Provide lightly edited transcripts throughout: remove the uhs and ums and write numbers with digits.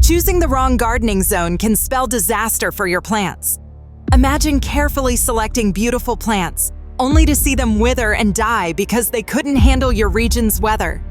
Choosing the wrong gardening zone can spell disaster for your plants. Imagine carefully selecting beautiful plants, only to see them wither and die because they couldn't handle your region's weather.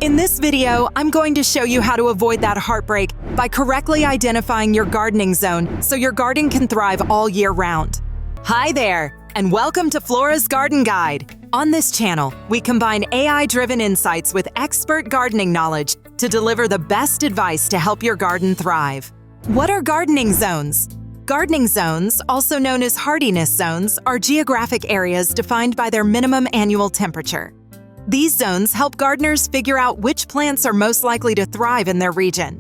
In this video, I'm going to show you how to avoid that heartbreak by correctly identifying your gardening zone so your garden can thrive all year round. Hi there, and welcome to Flora's Garden Guide. On this channel, we combine AI-driven insights with expert gardening knowledge to deliver the best advice to help your garden thrive. What are gardening zones? Gardening zones, also known as hardiness zones, are geographic areas defined by their minimum annual temperature. These zones help gardeners figure out which plants are most likely to thrive in their region.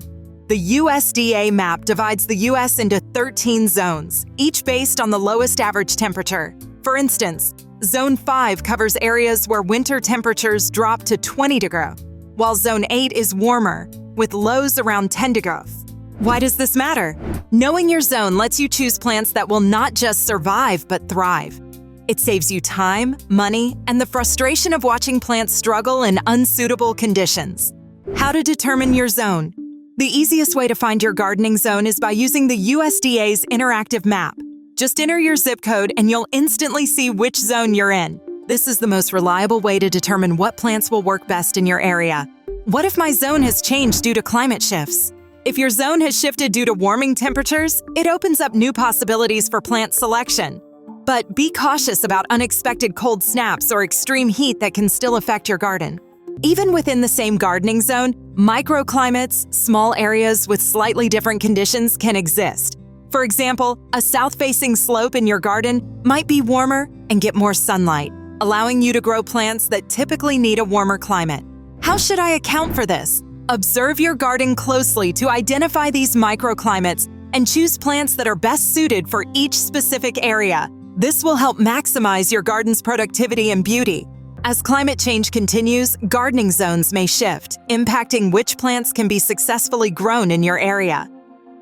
The USDA map divides the U.S. into 13 zones, each based on the lowest average temperature. For instance, Zone 5 covers areas where winter temperatures drop to 20 degrees, while Zone 8 is warmer, with lows around 10 degrees. Why does this matter? Knowing your zone lets you choose plants that will not just survive but thrive. It saves you time, money, and the frustration of watching plants struggle in unsuitable conditions. How to determine your zone? The easiest way to find your gardening zone is by using the USDA's interactive map. Just enter your zip code and you'll instantly see which zone you're in. This is the most reliable way to determine what plants will work best in your area. What if my zone has changed due to climate shifts? If your zone has shifted due to warming temperatures, it opens up new possibilities for plant selection. But be cautious about unexpected cold snaps or extreme heat that can still affect your garden. Even within the same gardening zone, microclimates, small areas with slightly different conditions, can exist. For example, a south-facing slope in your garden might be warmer and get more sunlight, allowing you to grow plants that typically need a warmer climate. How should I account for this? Observe your garden closely to identify these microclimates and choose plants that are best suited for each specific area. This will help maximize your garden's productivity and beauty. As climate change continues, gardening zones may shift, impacting which plants can be successfully grown in your area.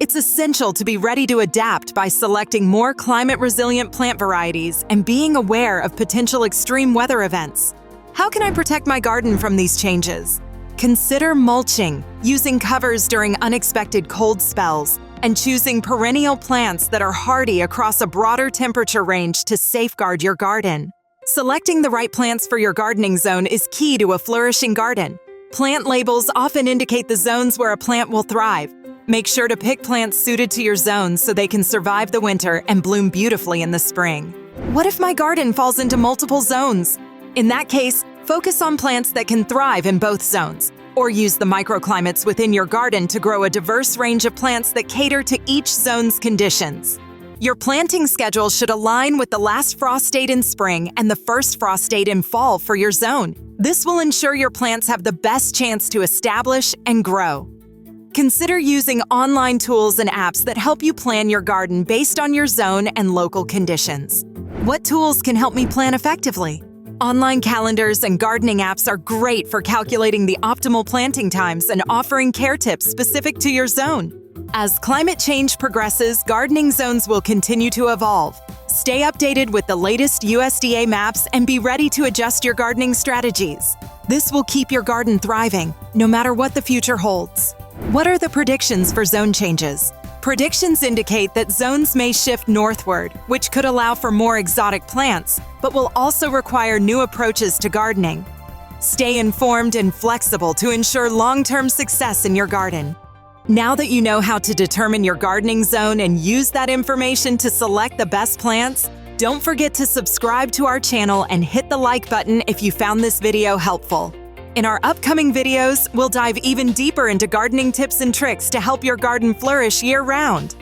It's essential to be ready to adapt by selecting more climate-resilient plant varieties and being aware of potential extreme weather events. How can I protect my garden from these changes? Consider mulching, using covers during unexpected cold spells, and choosing perennial plants that are hardy across a broader temperature range to safeguard your garden. Selecting the right plants for your gardening zone is key to a flourishing garden. Plant labels often indicate the zones where a plant will thrive. Make sure to pick plants suited to your zone so they can survive the winter and bloom beautifully in the spring. What if my garden falls into multiple zones? In that case, focus on plants that can thrive in both zones, or use the microclimates within your garden to grow a diverse range of plants that cater to each zone's conditions. Your planting schedule should align with the last frost date in spring and the first frost date in fall for your zone. This will ensure your plants have the best chance to establish and grow. Consider using online tools and apps that help you plan your garden based on your zone and local conditions. What tools can help me plan effectively? Online calendars and gardening apps are great for calculating the optimal planting times and offering care tips specific to your zone. As climate change progresses, gardening zones will continue to evolve. Stay updated with the latest USDA maps and be ready to adjust your gardening strategies. This will keep your garden thriving, no matter what the future holds. What are the predictions for zone changes? Predictions indicate that zones may shift northward, which could allow for more exotic plants, but will also require new approaches to gardening. Stay informed and flexible to ensure long-term success in your garden. Now that you know how to determine your gardening zone and use that information to select the best plants, don't forget to subscribe to our channel and hit the like button if you found this video helpful. In our upcoming videos, we'll dive even deeper into gardening tips and tricks to help your garden flourish year-round.